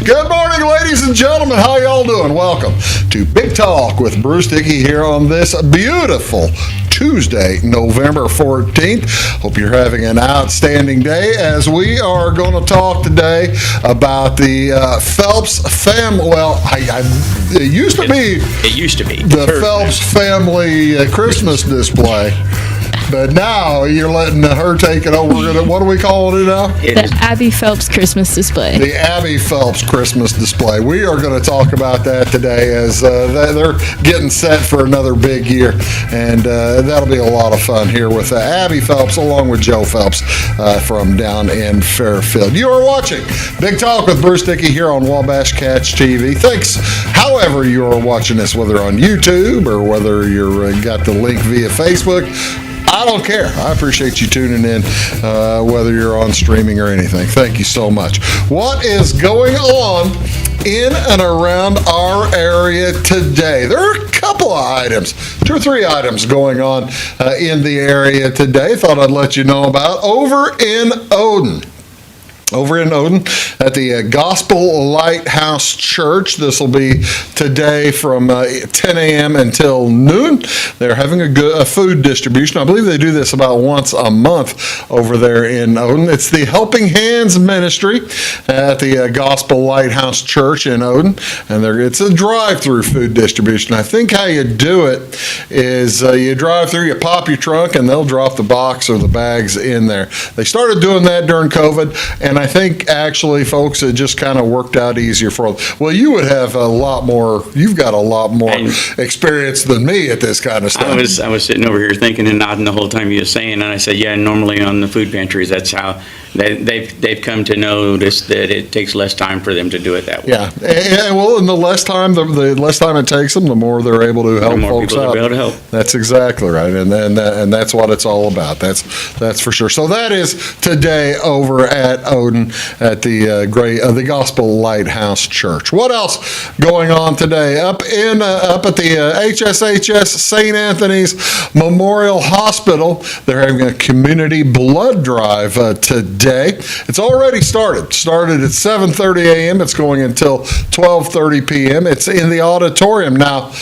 Good morning, ladies and gentlemen. How y'all doing? Welcome to Big Talk with Bruce Dickey here on this beautiful Tuesday, November 14th. Hope you're having an outstanding day as we are going to talk today about the Phelps family. Well, it used to be the Phelps family Christmas display. But now you're letting her take it over. What are we calling it now? The Abby Phelps Christmas display. The Abby Phelps Christmas display. We are going to talk about that today as they're getting set for another big year. And that'll be a lot of fun here with Abby Phelps along with Joe Phelps from down in Fairfield. You are watching Big Talk with Bruce Dickey here on Wabash Catch TV. Thanks, however you are watching this, whether on YouTube or whether you're got the link via Facebook. I don't care. I appreciate you tuning in, whether you're on streaming or anything. Thank you so much. What is going on in and around our area today? There are a couple of items, 2 or 3 items going on in the area today. Thought I'd let you know about over in Odin. Over in Odin at the Gospel Lighthouse Church. This will be today from 10 a.m. until noon. They're having a food distribution. I believe they do this about once a month over there in Odin. It's the Helping Hands Ministry at the Gospel Lighthouse Church in Odin. And it's a drive-through food distribution. I think how you do it is you drive through, you pop your trunk, and they'll drop the box or the bags in there. They started doing that during COVID, and I think actually, folks, it just kind of worked out easier for them. Well, you would have a lot more, you've got a lot more experience than me at this kind of stuff. I was sitting over here thinking and nodding the whole time you were saying, and I said, yeah, normally on the food pantries, that's how they've come to notice that it takes less time for them to do it that way. Yeah, and the less time it takes them, the more they're able to help folks out. Be able to help. That's exactly right, and that's what it's all about. That's for sure. So that is today over at Odin at the Gospel Lighthouse Church. What else going on today? Up at the HSHS St. Anthony's Memorial Hospital, they're having a community blood drive today. It's already started. Started at 7:30 a.m. It's going until 12:30 p.m. It's in the auditorium. Now,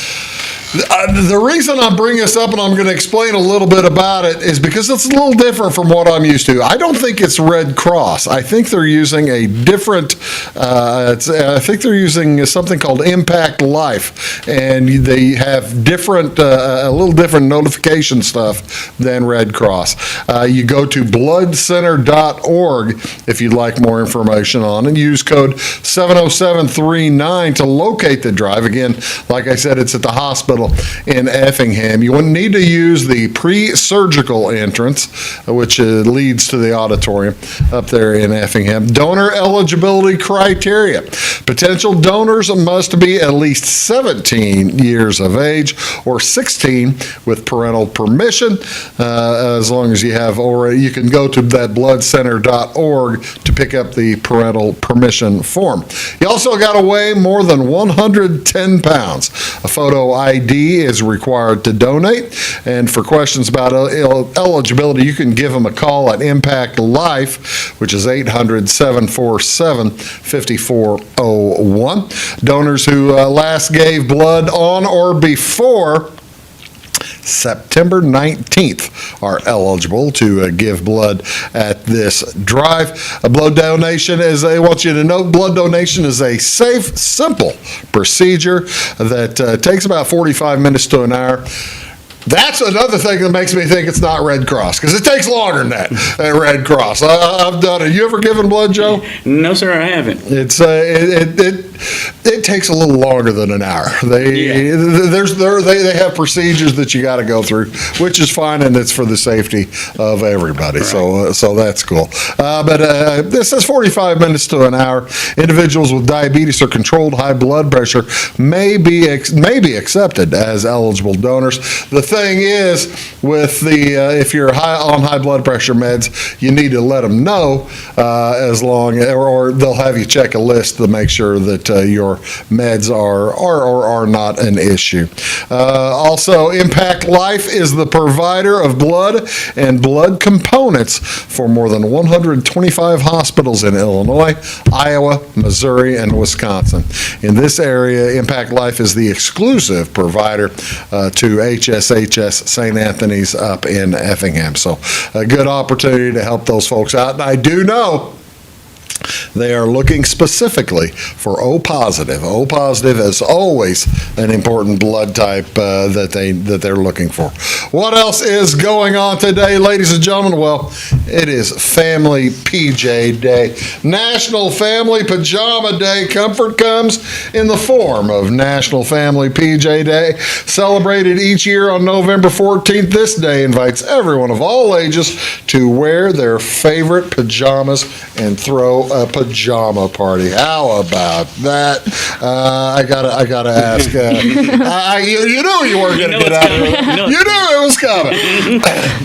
the reason I'm bringing this up and I'm going to explain a little bit about it is because it's a little different from what I'm used to. I don't think it's Red Cross. I think they're using a different, I think they're using something called Impact Life, and they have a little different notification stuff than Red Cross. You go to bloodcenter.org if you'd like more information on it. Use code 70739 to locate the drive. Again, like I said, it's at the hospital in Effingham. You wouldn't need to use the pre-surgical entrance, which leads to the auditorium up there in Effingham. Donor eligibility criteria. Potential donors must be at least 17 years of age or 16 with parental permission. As long as you have already, you can go to that bloodcenter.org to pick up the parental permission form. You also got to weigh more than 110 pounds. A photo ID is required to donate. And for questions about eligibility, you can give them a call at Impact Life, which is 800-747-5401. Donors who last gave blood on or before September 19th are eligible to give blood at this drive. A blood donation I want you to know, blood donation is a safe, simple procedure that takes about 45 minutes to an hour. That's another thing that makes me think it's not Red Cross, because it takes longer than that at Red Cross. I've done it. You ever given blood, Joe? No, sir, I haven't. It's it takes a little longer than an hour. They have procedures that you got to go through, which is fine, and it's for the safety of everybody. Right. So that's cool. But this says 45 minutes to an hour. Individuals with diabetes or controlled high blood pressure may be accepted as eligible donors. The thing is, with if you're on high blood pressure meds, you need to let them know or they'll have you check a list to make sure that your meds are not an issue. Also, Impact Life is the provider of blood and blood components for more than 125 hospitals in Illinois, Iowa, Missouri, and Wisconsin. In this area, Impact Life is the exclusive provider to HSHS St. Anthony's up in Effingham. So a good opportunity to help those folks out. And I do know they are looking specifically for O positive. O positive is always an important blood type that they're looking for. What else is going on today, ladies and gentlemen? Well, it is Family PJ Day, National Family Pajama Day. Comfort comes in the form of National Family PJ Day, celebrated each year on November 14th. This day invites everyone of all ages to wear their favorite pajamas and throw a pajama party. How about that? I gotta ask. You knew you weren't gonna get out of it. You knew it was coming.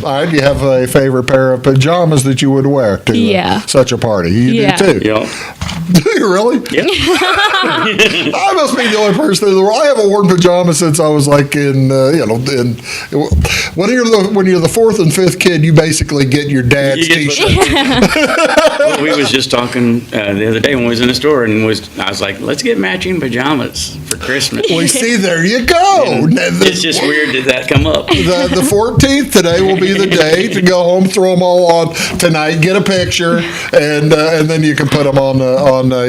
All right. Do you have a favorite pair of pajamas that you would wear to such a party? You do too. Yeah. Do you really? Yeah. I must be the only person in the world. I haven't worn pajamas since I was like in when you're the fourth and fifth kid, you basically get your dad's t-shirt. Well, we was just talking the other day when we was in the store, and I was like, let's get matching pajamas for Christmas. Well, see, there you go. It's just weird that that come up. The 14th today will be the day to go home, throw them all on tonight, get a picture, and then you can put them on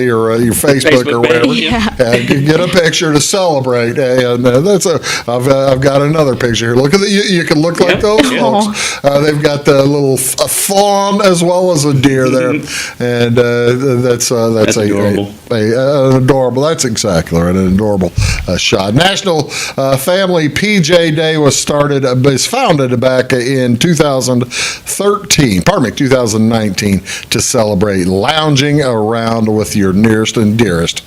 your Facebook or whatever. Get a picture to celebrate. And I've got another picture here. Look at you can look like those folks. They've got the little fawn as well as a deer there, and that's adorable. Adorable. That's exactly right. An adorable shot. National Family PJ Day was founded back in 2019 to celebrate lounging around with your nearest and dearest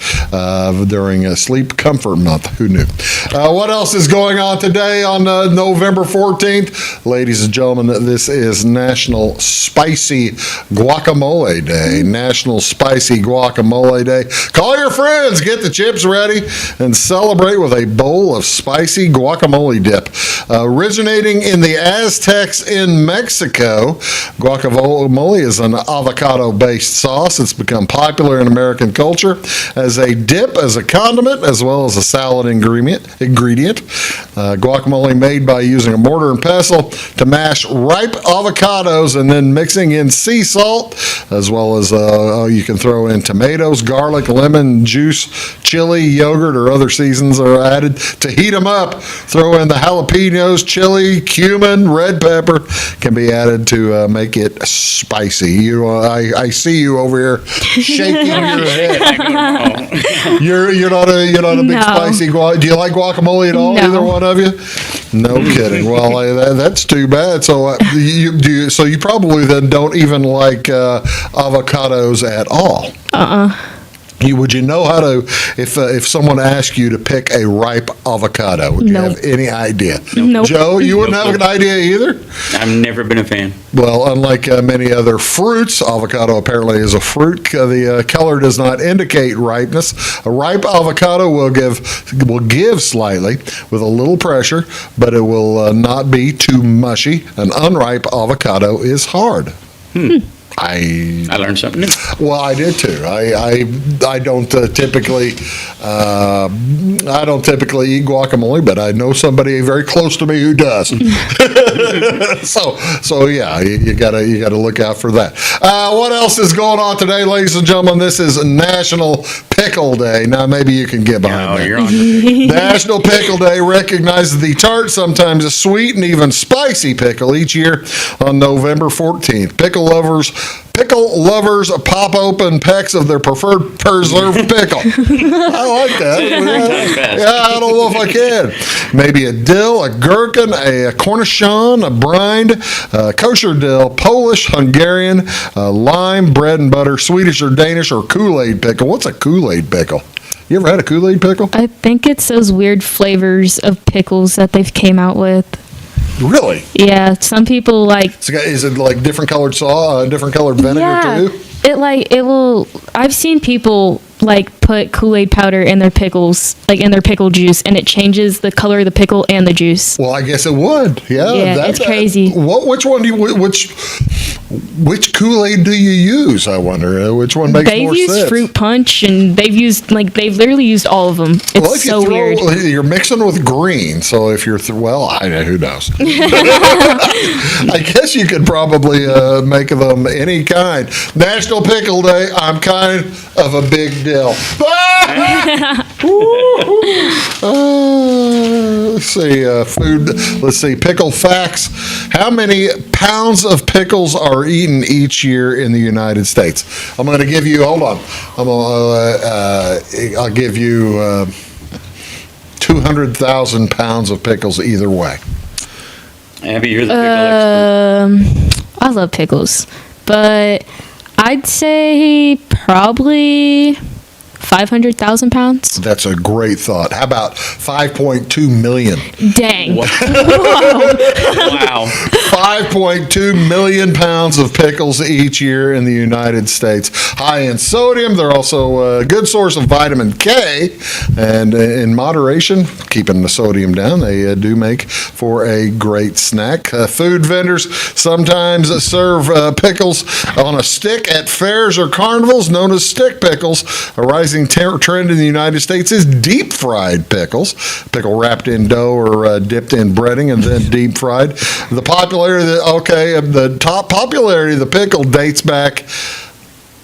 during Sleep Comfort Month. Who knew? What else is going on today on November 14th? Ladies and gentlemen, this is National Spicy Guacamole Day. National Spicy Guacamole Day. Call your friends, get the chips ready, and celebrate with a bowl of spicy guacamole dip. Originating in the Aztecs in Mexico, guacamole is an avocado-based sauce. It's become popular in American culture as a dip, as a condiment, as well as a salad ingredient. Guacamole made by using a mortar and pestle to mash ripe avocados and then mixing in sea salt, as well as you can throw in tomatoes, garlic, lemon juice, chili, yogurt, or other seasons are added to heat them up. Throw in the jalapenos, chili, cumin, red pepper can be added to make it spicy. I see you over here shaking your head. You're not a big spicy guacamole. Do you like guacamole at all? No. Either one of you? No kidding. Well, that's too bad. So you probably then don't even like avocados at all. Would you know how to, if someone asked you to pick a ripe avocado, would you have any idea? Nope. Joe, you wouldn't have an idea either? I've never been a fan. Well, unlike many other fruits, avocado apparently is a fruit. The color does not indicate ripeness. A ripe avocado will give slightly with a little pressure, but it will not be too mushy. An unripe avocado is hard. I learned something new. Well, I did too. I don't typically eat guacamole, but I know somebody very close to me who does. so yeah, you gotta look out for that. What else is going on today, ladies and gentlemen? This is National Pickle Day. Now maybe you can get behind that. You're on. National Pickle Day recognizes the tart, sometimes a sweet and even spicy pickle each year on November 14th. Pickle lovers pop open packs of their preferred preserved pickle. I like that. Yeah, I don't know if I can. Maybe a dill, a gherkin, a cornichon, a brined, kosher dill, Polish, Hungarian, lime, bread and butter, Swedish or Danish, or Kool-Aid pickle. What's a Kool-Aid pickle? You ever had a Kool-Aid pickle? I think it's those weird flavors of pickles that they've came out with. Really? Yeah, some people like. Is it like different colored vinegar too? It will. I've seen people like put Kool-Aid powder in their pickles, like in their pickle juice, and it changes the color of the pickle and the juice. Well, I guess it would. Yeah, Yeah, it's crazy. Which one do you? Which Kool-Aid do you use? I wonder. Which one makes They've more used sense? fruit punch, and they've literally used all of them. It's Well, if so you weird. you're mixing with green, so if you're I know who knows. I guess you could probably make them any kind. National Pickle Day. I'm kind of a big deal. Let's see, food. Let's see, pickle facts. How many pounds of pickles are eaten each year in the United States? I'm going to give you. Hold on. I'll give you 200,000 pounds of pickles either way. Abby, you're the pickle expert. I love pickles, but I'd say probably 500,000 pounds. That's a great thought. How about 5.2 million? Dang. Wow. 5.2 million pounds of pickles each year in the United States. High in sodium. They're also a good source of vitamin K. And in moderation, keeping the sodium down, they do make for a great snack. Food vendors sometimes serve pickles on a stick at fairs or carnivals, known as stick pickles. A rising trend in the United States is deep fried pickles. Pickle wrapped in dough or dipped in breading and then deep fried. The top popularity of the pickle dates back.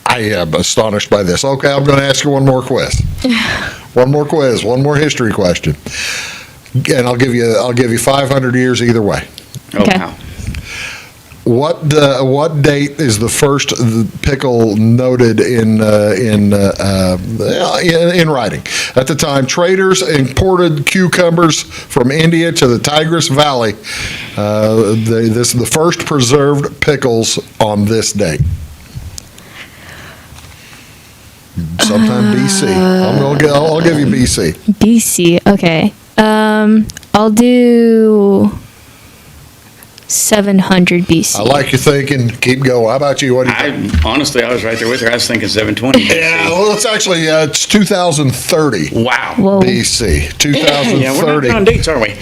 I am astonished by this. Okay, I'm going to ask you one more quiz. One more history question. And I'll give you 500 years either way. Oh, Okay. wow. What date is the first pickle noted in writing? At the time, traders imported cucumbers from India to the Tigris Valley. This is the first preserved pickles on this date. Sometime BC. I'll give you BC. BC. Okay. I'll do 700 BC. I like your thinking. Keep going. How about you? What do you think? Honestly, I was right there with her. I was thinking 720. Yeah, well, it's actually it's 2030 Wow. Whoa. BC. 2030. Yeah, we're not good on dates, are we?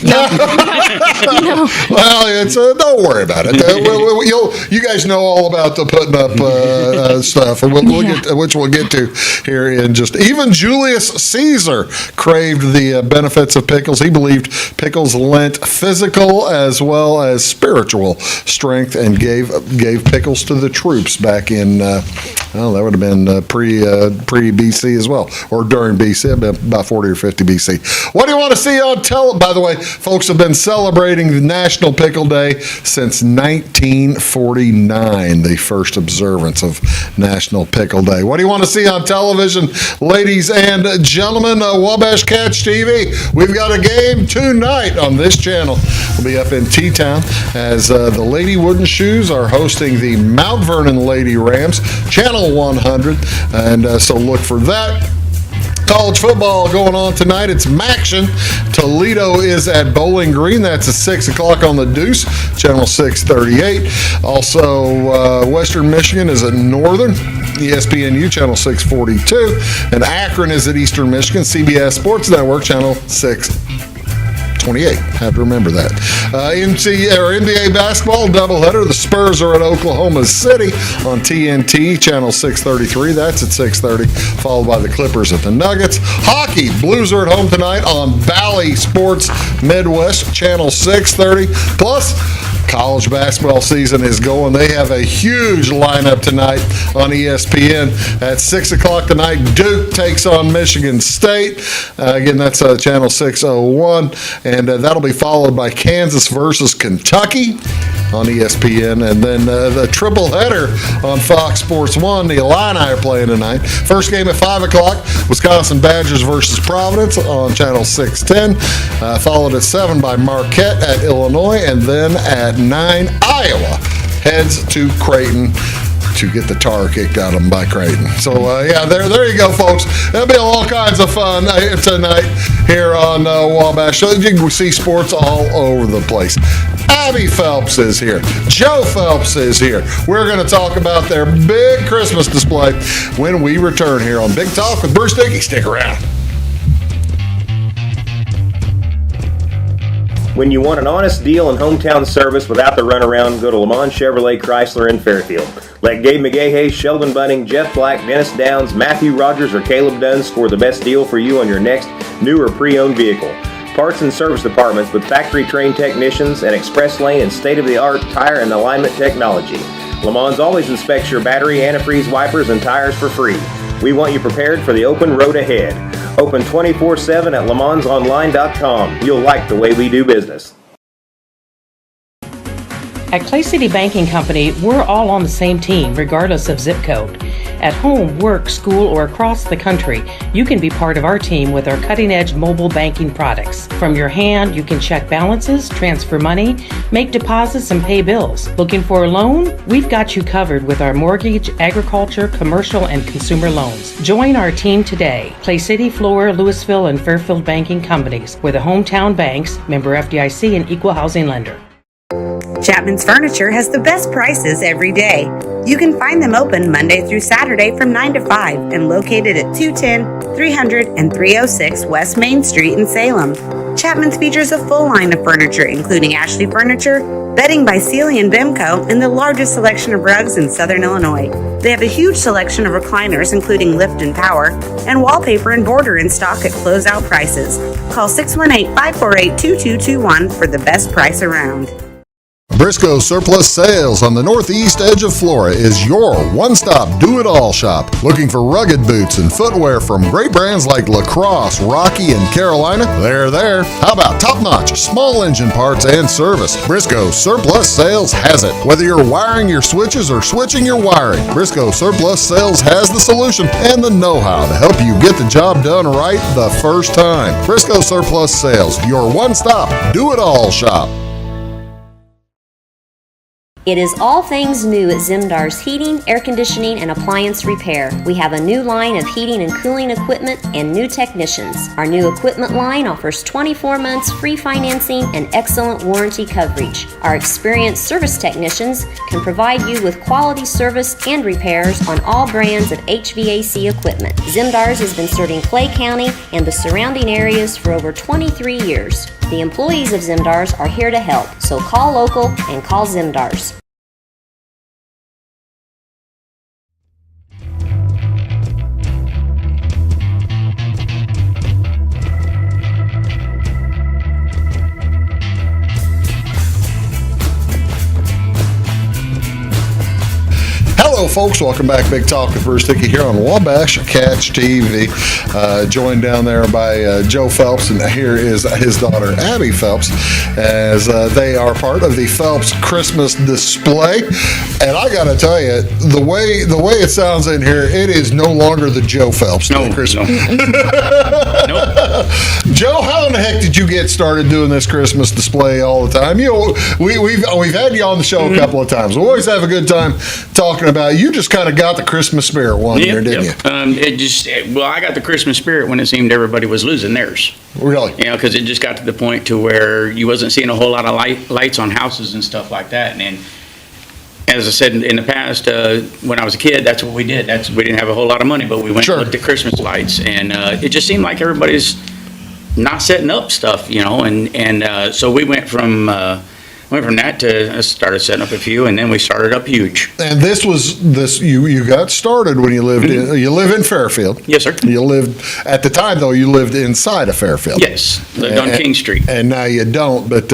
Well, it's don't worry about it. You guys know all about the putting up stuff, and which we'll get to here in just. Even Julius Caesar craved the benefits of pickles. He believed pickles lent physical as well as spiritual strength, and gave pickles to the troops back in. That would have been pre BC as well, or during BC, about 40 or 50 BC. What do you want to see on By the way, folks have been celebrating the National Pickle Day since 1949, the first observance of National Pickle Day. What do you want to see on television, ladies and gentlemen? Wabash Catch TV. We've got a game tonight on this channel. We'll be up in T-Town as the Lady Wooden Shoes are hosting the Mount Vernon Lady Rams, Channel 100, and so look for that. College football going on tonight. It's Maction. Toledo is at Bowling Green. That's at 6 o'clock on the Deuce, Channel 638. Also, Western Michigan is at Northern, ESPNU, Channel 642. And Akron is at Eastern Michigan, CBS Sports Network, Channel 628. Have to remember that. NBA basketball doubleheader. The Spurs are at Oklahoma City on TNT, Channel 633. That's at 6:30, followed by the Clippers at the Nuggets. Hockey. Blues are at home tonight on Bally Sports Midwest, Channel 630. Plus, college basketball season is going. They have a huge lineup tonight on ESPN at 6 o'clock tonight. Duke takes on Michigan State. Again, that's Channel 601. And that'll be followed by Kansas versus Kentucky on ESPN. And then the triple header on Fox Sports 1. The Illini are playing tonight. First game at 5 o'clock, Wisconsin Badgers versus Providence on Channel 610. Followed at 7 by Marquette at Illinois. And then at 9, Iowa heads to Creighton to get the tar kicked out of them by Creighton. So, there you go, folks. There'll be all kinds of fun tonight here on Wabash. So you can see sports all over the place. Abby Phelps is here. Joe Phelps is here. We're going to talk about their big Christmas display when we return here on Big Talk with Bruce Dickey. Stick around. When you want an honest deal and hometown service without the runaround, go to Lamont Chevrolet Chrysler in Fairfield. Let Gabe McGahey, Sheldon Bunning, Jeff Black, Dennis Downs, Matthew Rogers, or Caleb Dunn score the best deal for you on your next new or pre-owned vehicle. Parts and service departments with factory-trained technicians and express lane and state-of-the-art tire and alignment technology. Lamont always inspects your battery, antifreeze, wipers, and tires for free. We want you prepared for the open road ahead. Open 24/7 at LeMansOnline.com. You'll like the way we do business. At Clay City Banking Company, we're all on the same team, regardless of zip code. At home, work, school, or across the country, you can be part of our team with our cutting-edge mobile banking products. From your hand, you can check balances, transfer money, make deposits, and pay bills. Looking for a loan? We've got you covered with our mortgage, agriculture, commercial, and consumer loans. Join our team today. Clay City, Flora, Louisville, and Fairfield Banking Companies. We're the hometown banks, member FDIC, and equal housing lender. Chapman's Furniture has the best prices every day. You can find them open Monday through Saturday from 9 to 5 and located at 210, 300, and 306 West Main Street in Salem. Chapman's features a full line of furniture, including Ashley Furniture, bedding by Sealy and Bimco, and the largest selection of rugs in Southern Illinois. They have a huge selection of recliners, including lift and power, and wallpaper and border in stock at closeout prices. Call 618-548-2221 for the best price around. Briscoe Surplus Sales on the northeast edge of Flora is your one-stop do-it-all shop. Looking for rugged boots and footwear from great brands like Lacrosse, Rocky, and Carolina? They're there. How about top-notch small engine parts and service? Briscoe Surplus Sales has it. Whether you're wiring your switches or switching your wiring, Briscoe Surplus Sales has the solution and the know-how to help you get the job done right the first time. Briscoe Surplus Sales, your one-stop do-it-all shop. It is all things new at Zimdar's Heating, Air Conditioning, and Appliance Repair. We have a new line of heating and cooling equipment and new technicians. Our new equipment line offers 24 months free financing and excellent warranty coverage. Our experienced service technicians can provide you with quality service and repairs on all brands of HVAC equipment. Zimdar's has been serving Clay County and the surrounding areas for over 23 years. The employees of Zimdar's are here to help, so call local and call Zimdar's. Hello, folks. Welcome back. Big Talk with Bruce Dickey here on Wabash Catch TV. Joined down there by Joe Phelps, and here is his daughter, Abby Phelps, as they are part of the Phelps Christmas display. And I got to tell you, the way it sounds in here, it is no longer the Joe Phelps. No, Christmas. no. Nope. Joe, how in the heck did you get started doing this Christmas display all the time? You know, we've had you on the show a couple of times. We always have a good time talking about it. You just kind of got the Christmas spirit one year, didn't you? I got the Christmas spirit when it seemed everybody was losing theirs. Really? You know, because it just got to the point to where you wasn't seeing a whole lot of lights on houses and stuff like that. And then, as I said in the past, when I was a kid, that's what we did. We didn't have a whole lot of money, but we went and looked at Christmas lights, and it just seemed like everybody's not setting up stuff, you know. And so we went from that to started setting up a few, and then we started up huge. And you got started when you lived you live in Fairfield. Yes, sir. You lived at the time though. You lived inside of Fairfield. Yes, lived on King Street. And now you don't, but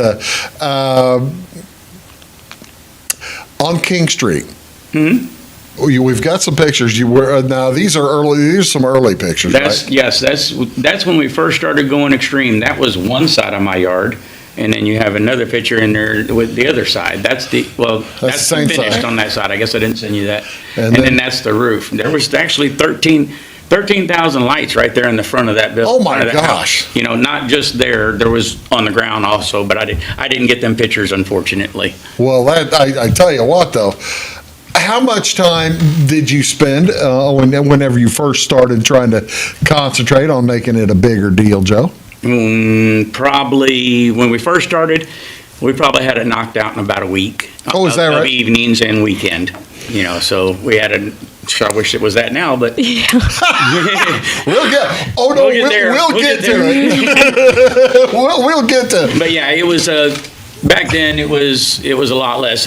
on King Street. We've got some pictures. Now these are early. These are some early pictures. Right? Yes, that's when we first started going extreme. That was one side of my yard. And then you have another picture in there with the other side. That's the finished side. On that side. I guess I didn't send you that. And then that's the roof. There was actually 13,000 lights right there in the front of that building. Oh my gosh! House. You know, not just there. There was on the ground also, but I didn't get them pictures, unfortunately. Well, I tell you what though. How much time did you spend whenever you first started trying to concentrate on making it a bigger deal, Joe? Probably when we first started, we probably had it knocked out in about a week. Oh, is that of right? evenings and weekend, so we had sure, I wish it was that now, but We'll get. Oh no, We'll get there. we'll We'll get get to it. we'll get to. But yeah, it was, back then, it was a lot less.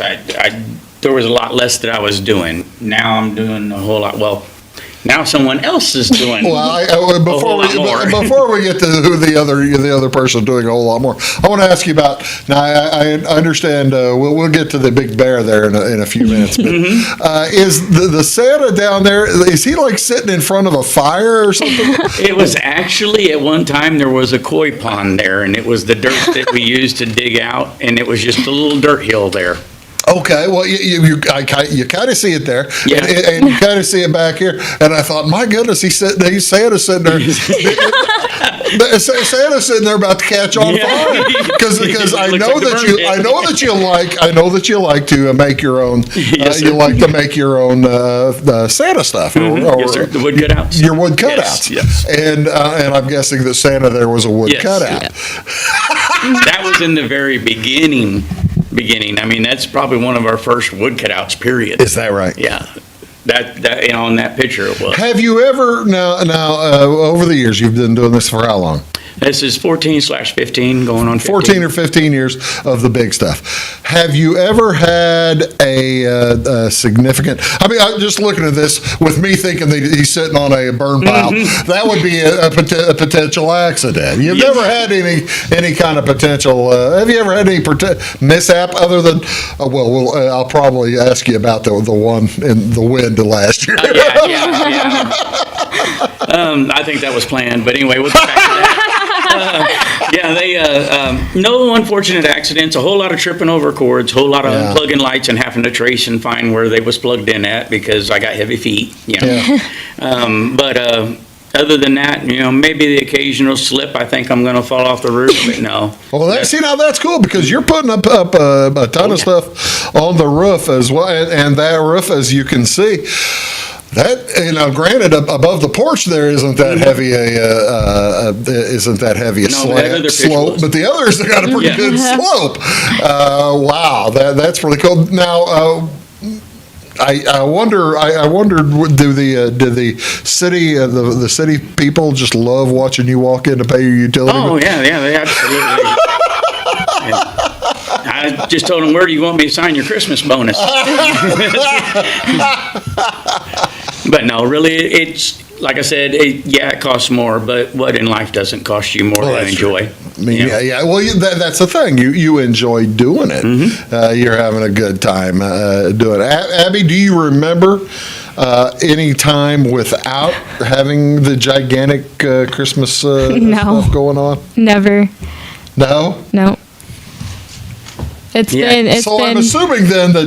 There was a lot less that I was doing. Now I'm doing a whole lot, now someone else is doing. Well, before we get to who the other person doing a whole lot more, I want to ask you about. Now, I understand. We'll get to the big bear there in a few minutes. But is the Santa down there? Is he like sitting in front of a fire or something? It was actually, at one time, there was a koi pond there, and it was the dirt that we used to dig out, and it was just a little dirt hill there. Okay, well, you kind of see it there, Yeah. and you kind of see it back here. And I thought, my goodness, he's Santa's sitting there. Santa's sitting there about to catch on fire because I know that you like to make your own. Yes, you sir. like to make your own Santa stuff. Yes, sir. The wood cutouts. Your wood cutouts. Yes. And I'm guessing that Santa there was a wood Yes. cutout. That was in the very beginning. I mean, that's probably one of our first wood cutouts, period. Is that right? Yeah. That on that picture it was. Have you ever now over the years you've been doing this for how long? This is 14/15 going on 15. 14 or 15 years of the big stuff. Have you ever had a significant, I mean, I'm just looking at this with me thinking that he's sitting on a burn pile. That would be a potential accident. You've never had any kind of potential, have you ever had any mishap other than, I'll probably ask you about the one in the wind last year. Yeah. I think that was planned, but anyway, we'll get back to that. No unfortunate accidents, a whole lot of tripping over cords, whole lot of unplugging lights and having to trace and find where they was plugged in at because I got heavy feet, But other than that, maybe the occasional slip, I think I'm going to fall off the roof, but no. Well, that's cool because you're putting up a ton of stuff on the roof as well, and that roof, as you can see, that, granted, above the porch there isn't that heavy slope, but the others have got a pretty good slope. Wow, that's pretty cool. Now, I wonder. Do the city people just love watching you walk in to pay your utility? Oh yeah, they absolutely. I just told them, where do you want me to sign your Christmas bonus? But no, really, it's like I said, it costs more, but what in life doesn't cost you more than enjoy? I mean, well, that's the thing. You enjoy doing it. You're having a good time doing it. Abby, do you remember any time without having the gigantic Christmas stuff going on? Never. No? No. It's been. I'm assuming then that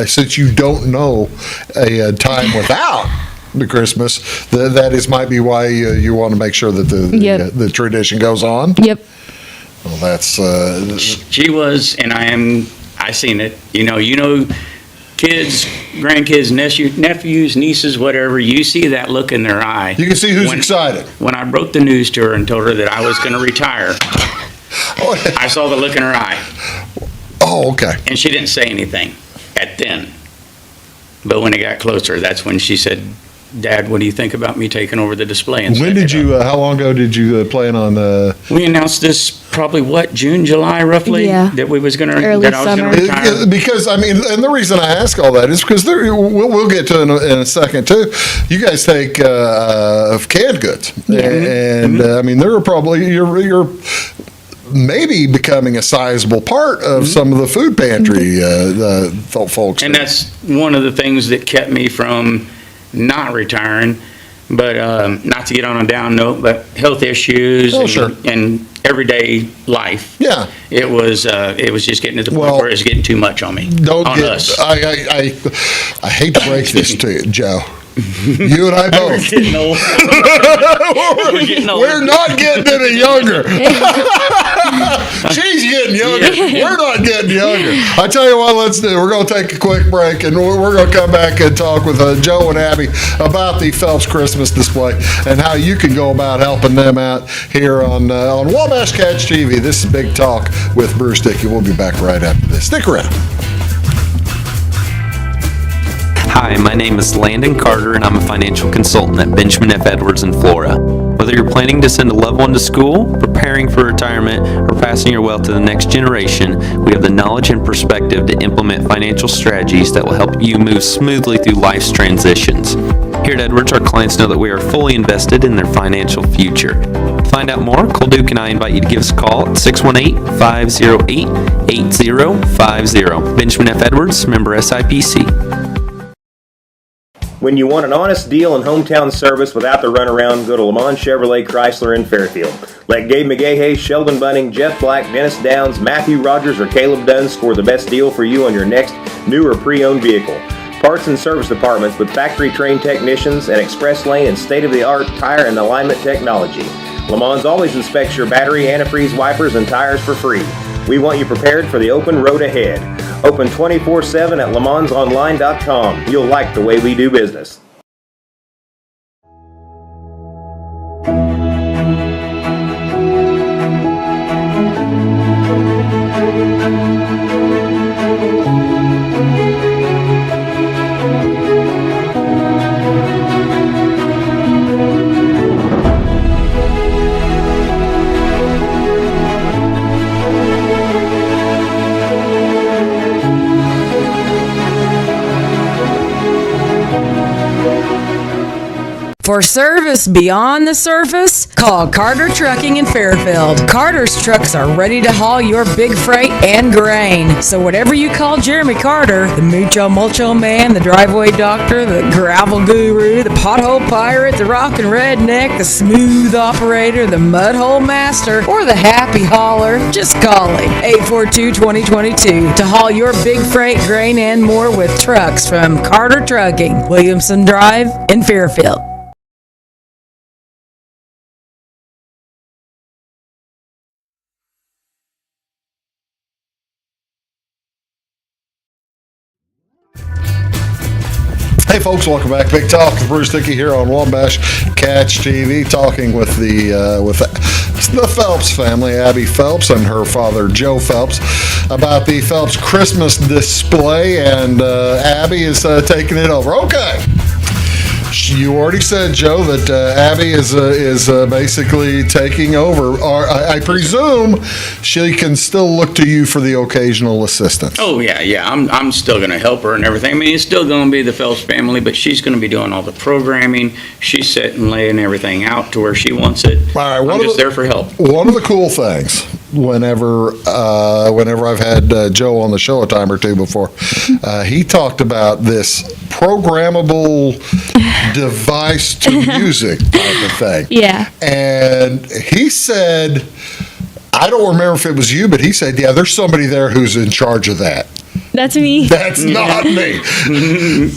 since you don't know a time without the Christmas, that might be why you want to make sure that the tradition goes on. Yep. Well, that's. She was, and I seen it. Kids, grandkids, nephews, nieces, whatever. You see that look in their eye. You can see who's excited. When I broke the news to her and told her that I was going to retire. I saw the look in her eye. Oh, okay. And she didn't say anything then. But when it got closer, that's when she said, Dad, what do you think about me taking over the display? And when did you, how long ago did you plan on? We announced this probably, June, July, roughly? Yeah. That we was going to, Early that I was going to retire. Because, I mean, and the reason I ask all that is because we'll get to it in a second, too. You guys take canned goods. And, I mean, there are probably, you're maybe becoming a sizable part of some of the food pantry folks. And that's one of the things that kept me from not retiring, but not to get on a down note, but health issues and everyday life. Yeah. It was just getting to the point where it was getting too much on me. Us. I hate to break this to you, Joe. You and I both. We're getting old. We're getting old. We're not getting any younger. She's getting younger. We're not getting younger. I tell you what, let's do. We're going to take a quick break, and we're going to come back and talk with Joe and Abby about the Phelps Christmas display and how you can go about helping them out here on Wabash Catch TV. This is Big Talk with Bruce Dickey. We'll be back right after this. Stick around. Hi, my name is Landon Carter, and I'm a financial consultant at Benjamin F. Edwards in Flora. Whether you're planning to send a loved one to school, preparing for retirement, or passing your wealth to the next generation, we have the knowledge and perspective to implement financial strategies that will help you move smoothly through life's transitions. Here at Edwards, our clients know that we are fully invested in their financial future. To find out more, Cole Duke and I invite you to give us a call at 618-508-8050. Benjamin F. Edwards, member SIPC. When you want an honest deal and hometown service without the runaround, go to Lamont Chevrolet Chrysler in Fairfield. Let Gabe McGahey, Sheldon Bunning, Jeff Black, Dennis Downs, Matthew Rogers, or Caleb Dunn score the best deal for you on your next new or pre-owned vehicle. Parts and service departments with factory-trained technicians and express lane and state-of-the-art tire and alignment technology. Lamont always inspects your battery, antifreeze, wipers, and tires for free. We want you prepared for the open road ahead. Open 24/7 at LeMansOnline.com. You'll like the way we do business. For service beyond the surface, call Carter Trucking in Fairfield. Carter's trucks are ready to haul your big freight and grain. So whatever you call Jeremy Carter, the Mucho Mulcho Man, the driveway doctor, the gravel guru, the pothole pirate, the rockin' redneck, the smooth operator, the mudhole master, or the happy hauler, just call him. 842-2022 to haul your big freight, grain, and more with trucks from Carter Trucking, Williamson Drive in Fairfield. Hey folks, welcome back. Big Talk with Bruce Dickey here on Wabash Catch TV, talking with the Phelps family, Abby Phelps and her father Joe Phelps, about the Phelps Christmas display, and Abby is taking it over. Okay. You already said, Joe, that Abby is basically taking over. Or I presume she can still look to you for the occasional assistance. Oh, yeah. I'm still going to help her and everything. I mean, it's still going to be the Phelps family, but she's going to be doing all the programming. She's setting, laying everything out to where she wants it. All right, I'm just there for help. One of the cool things, whenever I've had Joe on the show a time or two before, he talked about this programmable device to music type of thing. Yeah. And he said, I don't remember if it was you, but he said, yeah, there's somebody there who's in charge of that. That's me. That's not me.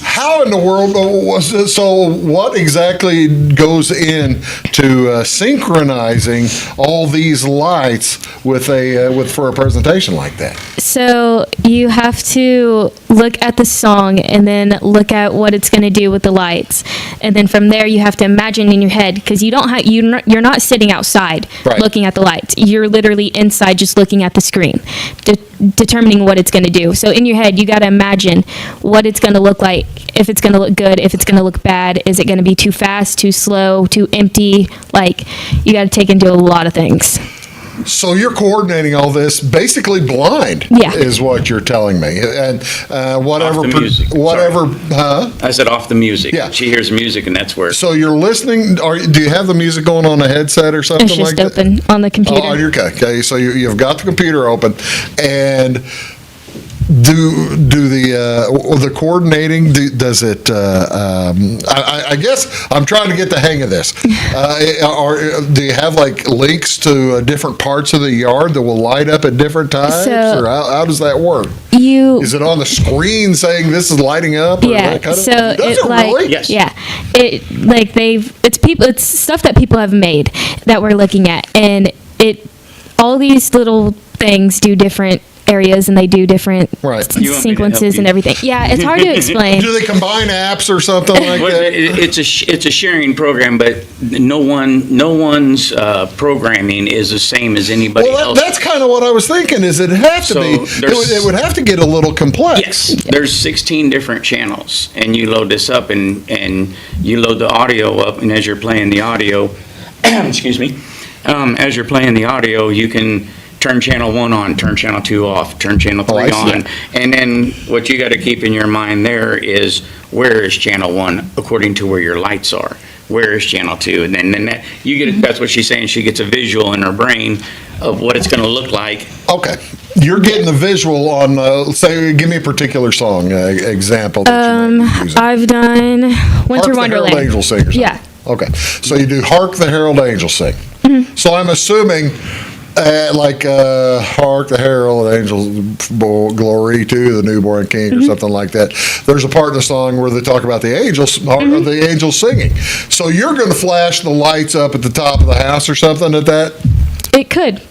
How in the world was it? So what exactly goes into synchronizing all these lights for a presentation like that? So you have to look at the song and then look at what it's going to do with the lights, and then from there you have to imagine in your head, because you're not sitting outside looking at the lights. You're literally inside just looking at the screen, determining what it's going to do. So in your head, you got to imagine what it's going to look like, if it's going to look good, if it's going to look bad, is it going to be too fast, too slow, too empty? Like, you got to take into a lot of things. So you're coordinating all this basically blind, is what you're telling me, and whatever, off the music. I said off the music. Yeah, she hears music, and that's where. So you're listening. Do you have the music going on a headset or something like that? It's just open on the computer. Oh, you're okay. So you've got the computer open, and do the coordinating? Does it? I guess I'm trying to get the hang of this. Do you have like links to different parts of the yard that will light up at different times, or how does that work? Is it on the screen saying this is lighting up? Or yeah. That kind of So thing? Does it really? Yes. Yeah. It's stuff that people have made that we're looking at, and all these little things do different areas, and they do different Right. You want me to help sequences you? and everything. Yeah, it's hard to explain. Do they combine apps or something like Well, that? it's a sharing program, but no one's programming is the same as anybody Well, else. that's kind of what I was thinking. Is it have to So be? It would have to get a little complex. Yes, there's 16 different channels, and you load this up, and you load the audio up, and as you're playing the audio, excuse me, as you're playing the audio, you can turn channel 1 on, turn channel 2 off, turn channel 3 I see. on, and then what you got to keep in your mind there is where is channel 1 according to where your lights are. Where is channel 2? And then that, you get, that's what she's saying, she gets a visual in her brain of what it's going to look like. Okay, you're getting the visual on. Say, give me a particular song example. That you might be using. I've done Winter Hark the Wonderland. Herald Angels Sing. Or something. Yeah. Okay, so you do Hark the Herald Angels Sing. So I'm assuming. Hark the Herald Angels, Glory to the Newborn King, or something like that. There's a part in the song where they talk about the angels, the angels singing. So you're going to flash the lights up at the top of the house or something at that? It could.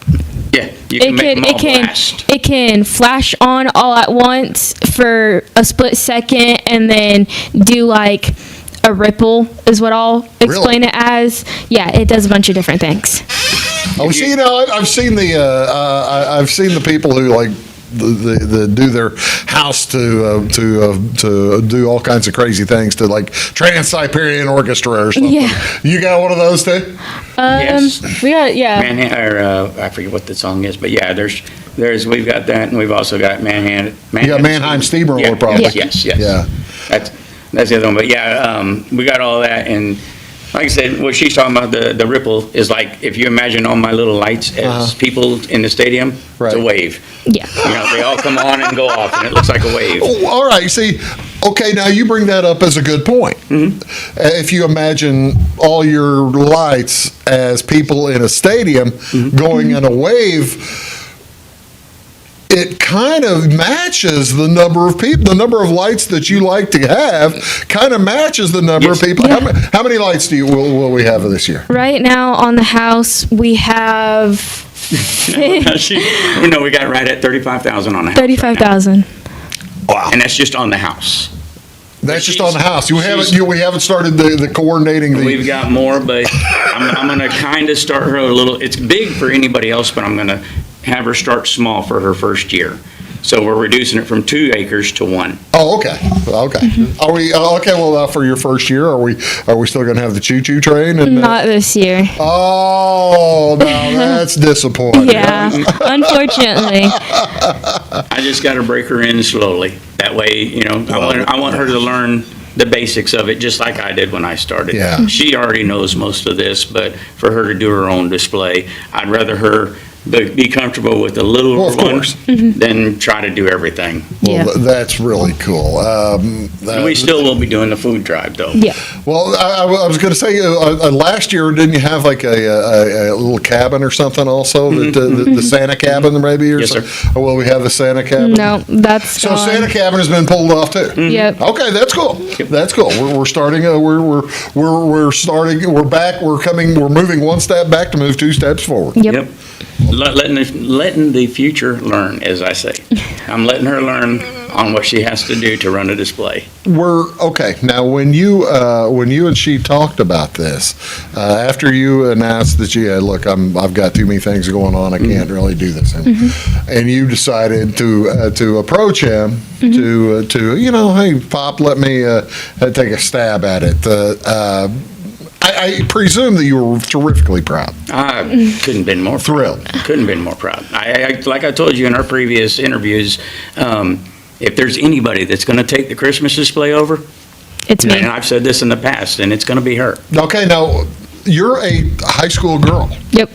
Yeah, you can make them all blast. It can flash on all at once for a split second, and then do like a ripple is what I'll explain it as. Yeah, it does a bunch of different things. Oh, see, I've seen the people who like the do their house to do all kinds of crazy things to like Trans-Siberian Orchestra or something. Yeah. You got one of those too? Yes. We got, yeah. I forget what the song is, but yeah, we've got that, and we've also got You got Mannheim Steamroller, Yeah, probably. Yes. Yeah. That's the other one, but yeah, we got all that, and like I said, what she's talking about, the ripple is like, if you imagine all my little lights as people in the stadium, Right. it's a wave. Yeah. You know, they all come on and go off, and it looks like a wave. Oh, all right. See, okay, now you bring that up as a good point. If you imagine all your lights as people in a stadium going in a wave, it kind of matches the number of people, the number of lights that you like to have kind of matches the number of people. Yeah. How many lights will we have this year? Right now on the house, we have We got right at 35,000 on the house. 35,000. Wow. And that's just on the house. That's just on the house. We haven't started the coordinating. We've got more, but I'm going to kind of start her a little. It's big for anybody else, but I'm going to have her start small for her first year. So we're reducing it from 2 acres to 1. Oh, okay. Are we okay? Well, for your first year, are we still going to have the choo-choo train? And, Not this year. Oh, now that's disappointing. Yeah, unfortunately. I just got to break her in slowly. That way, I want her to learn the basics of it, just like I did when I started. Yeah. She already knows most of this, but for her to do her own display, I'd rather her be comfortable with the little Well, of one course. than try to do everything. Yeah. Well, that's really cool. And we still will be doing the food drive, though. Yeah. Well, I was going to say, last year, didn't you have like a little cabin or something also? The Santa cabin, maybe? Or Yes, sir. something? Well, we have the Santa cabin. No, that's So gone. Santa cabin has been pulled off too. Yep. Okay, that's cool. That's cool. We're starting. We're starting. We're back. We're moving one step back to move 2 steps forward. Yep. Letting the future learn, as I say. I'm letting her learn on what she has to do to run a display. We're okay now. When you and she talked about this after you announced that you had, look, I've got too many things going on. I can't really do this, and you decided to approach him to hey, Pop, let me take a stab at it. I presume that you were terrifically proud. I couldn't have been more Thrilled. Couldn't have been more proud. I like I told you in our previous interviews, if there's anybody that's going to take the Christmas display over, It's me. and I've said this in the past, and it's going to be her. Okay, now you're a high school girl. Yep.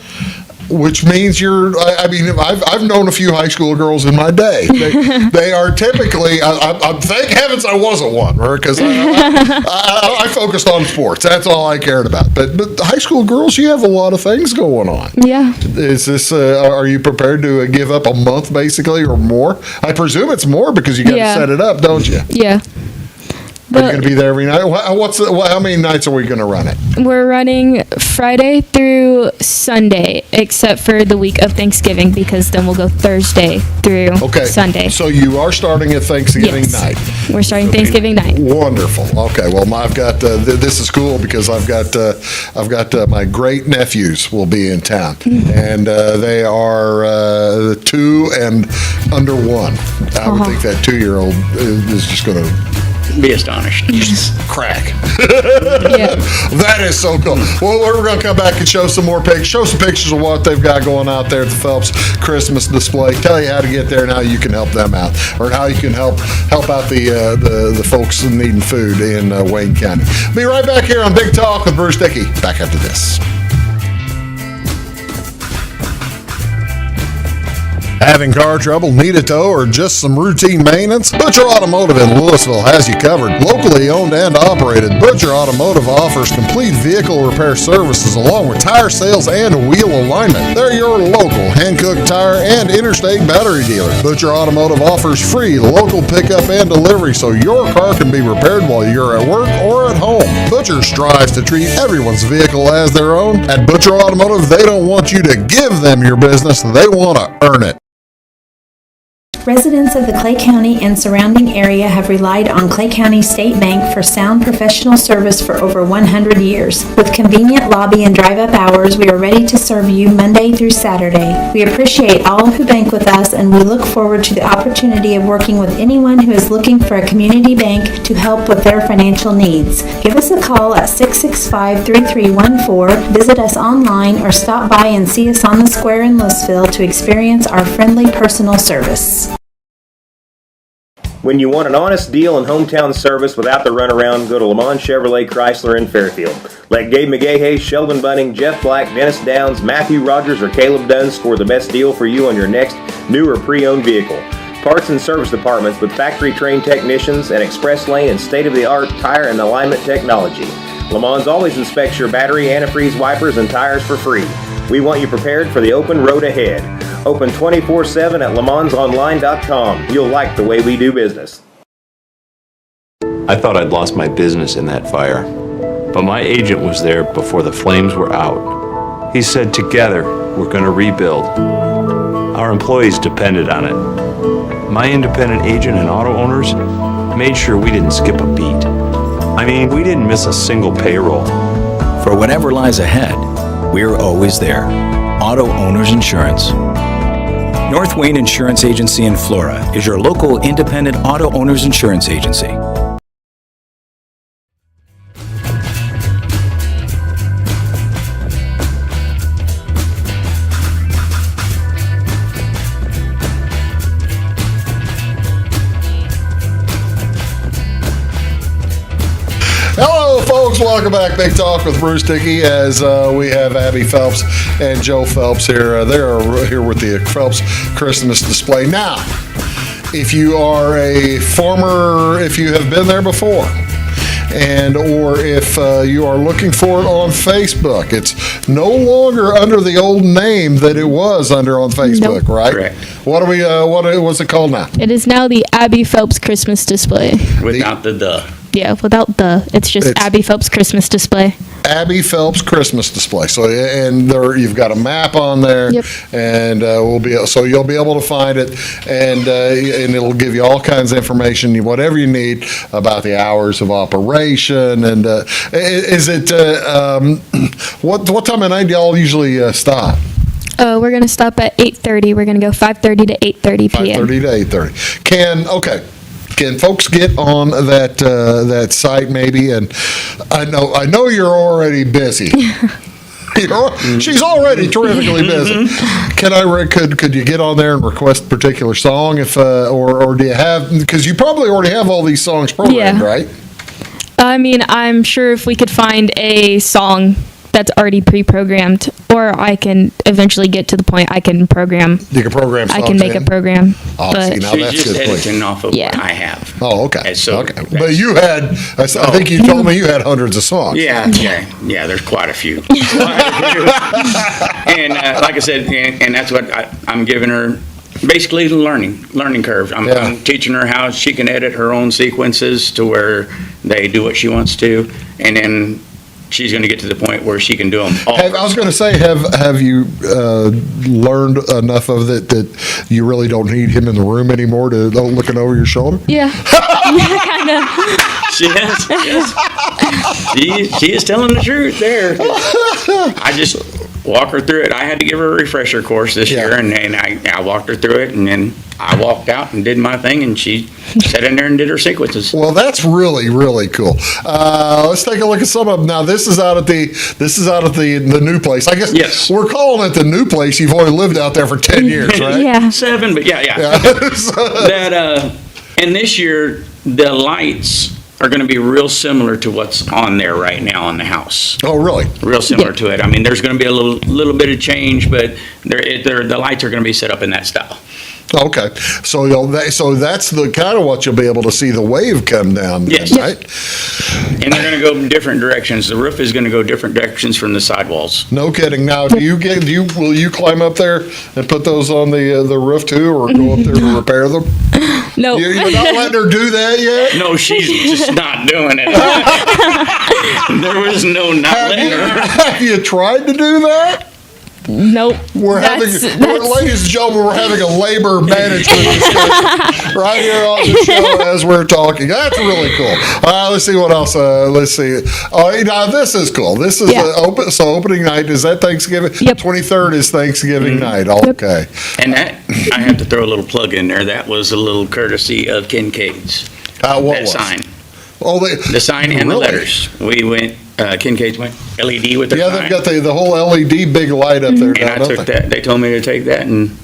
Which means I've known a few high school girls in my day. They are typically, thank heavens I wasn't one, because I focused on sports. That's all I cared about. But high school girls, you have a lot of things going on. Yeah. Is this, are you prepared to give up a month basically or more? I presume it's more because you got to Yeah. set it up, don't you? Yeah. Are you going to be there every night? How many nights are we going to run it? We're running Friday through Sunday, except for the week of Thanksgiving, because then we'll go Thursday through Sunday. So you are starting at Thanksgiving night. We're starting Thanksgiving night. Wonderful. Okay. Well, I've got this is cool because I've got my great nephews will be in town, and they are 2 and under 1. I would think that 2-year-old is just going to be astonished. Crack. That is so cool. Well, we're going to come back and show some more pictures, show some pictures of what they've got going out there at the Phelps Christmas display. Tell you how to get there and how you can help them out, or how you can help out the folks needing food in Wayne County. Be right back here on Big Talk with Bruce Dickey. Back after this. Having car trouble, need a tow, or just some routine maintenance? Butcher Automotive in Louisville has you covered. Locally owned and operated, Butcher Automotive offers complete vehicle repair services along with tire sales and wheel alignment. They're your local Hankook tire and interstate battery dealer. Butcher Automotive offers free local pickup and delivery so your car can be repaired while you're at work or at home. Butcher strives to treat everyone's vehicle as their own. At Butcher Automotive, they don't want you to give them your business, they want to earn it. Residents of the Clay County and surrounding area have relied on Clay County State Bank for sound professional service for over 100 years. With convenient lobby and drive-up hours, we are ready to serve you Monday through Saturday. We appreciate all who bank with us, and we look forward to the opportunity of working with anyone who is looking for a community bank to help with their financial needs. Give us a call at 665-3314, visit us online, or stop by and see us on the square in Louisville to experience our friendly personal service. When you want an honest deal and hometown service without the runaround, go to Le Mans Chevrolet Chrysler in Fairfield. Let Gabe McGahey, Sheldon Bunning, Jeff Black, Dennis Downs, Matthew Rogers, or Caleb Dunn score the best deal for you on your next new or pre-owned vehicle. Parts and service departments with factory-trained technicians and express lane and state-of-the-art tire and alignment technology. Le Mans always inspects your battery, antifreeze, wipers, and tires for free. We want you prepared for the open road ahead. Open 24/7 at lemansonline.com. You'll like the way we do business. I thought I'd lost my business in that fire, but my agent was there before the flames were out. He said, together, we're going to rebuild. Our employees depended on it. My independent agent and auto owners made sure we didn't skip a beat. I mean, we didn't miss a single payroll. For whatever lies ahead, we're always there. Auto Owners Insurance. North Wayne Insurance Agency in Flora is your local independent auto owners insurance agency. Hello, folks. Welcome back. Big Talk with Bruce Dickey as we have Abby Phelps and Joe Phelps here. They are here with the Phelps Christmas display. Now, if you are if you have been there before, or if you are looking for it on Facebook, it's no longer under the old name that it was under on Facebook, right? Correct. What's it called now? It is now the Abby Phelps Christmas display. Without the duh. Yeah, without the, it's just Abby Phelps Christmas display. Abby Phelps Christmas display. So, and there you've got a map on there, Yep. and you'll be able to find it, and it'll give you all kinds of information, whatever you need about the hours of operation. And is it what time of night do y'all usually stop? We're going to stop at 8:30. We're going to go 5:30 to 8:30 p.m. 5:30 to 8:30. Can folks get on that site maybe? And I know you're already busy. She's already terrifically busy. Could you get on there and request a particular song or do you have, because you probably already have all these songs programmed, right? I mean, I'm sure if we could find a song that's already pre-programmed, or I can eventually get to the point I can program. You can program songs. I can make a program. Oh, but see, now She's that's just good. editing off of what I have. Oh, okay. And so okay. But you had, I think you told me you had hundreds of songs. Yeah, there's quite a few. And like I said, and that's what I'm giving her Basically, the learning curve. I'm teaching her how she can edit her own sequences to where they do what she wants to, and then she's going to get to the point where she can do them all. I was going to say, have you learned enough of it that you really don't need him in the room anymore to looking over your shoulder? Yeah. Kind of. She has, yes. She is telling the truth there. I just walk her through it. I had to give her a refresher course this year, and I walked her through it, and then I walked out and did my thing, and she sat in there and did her sequences. Well, that's really, really cool. Let's take a look at some of them. Now, this is out at the new place. I guess we're calling it the new place. You've only lived out there for 10 years, right? Yeah. 7, but yeah. And this year, the lights are going to be real similar to what's on there right now in the house. Oh, really? Real similar to it. I mean, there's going to be a little bit of change, but the lights are going to be set up in that style. Okay, so that's the kind of what you'll be able to see the wave come down, then, right? And they're going to go different directions. The roof is going to go different directions from the sidewalls. No kidding. Now, will you climb up there and put those on the roof too, or go up there to repair them? No. You're not letting her do that yet? No, she's just not doing it. There was no not letting her. Have you tried to do that? Nope. Ladies and gentlemen, we're having a labor management discussion right here on the show as we're talking. That's really cool. Let's see what else. Let's see. Now this is cool. This is opening night. Is that Thanksgiving? Yep. 23rd is Thanksgiving night. Okay. And that, I have to throw a little plug in there. That was a little courtesy of Kincaid's. What sign. Oh, the sign and the letters. We went. Kincaid's went LED with their sign. They've got the whole LED big light up there. And I took that. They told me to take that and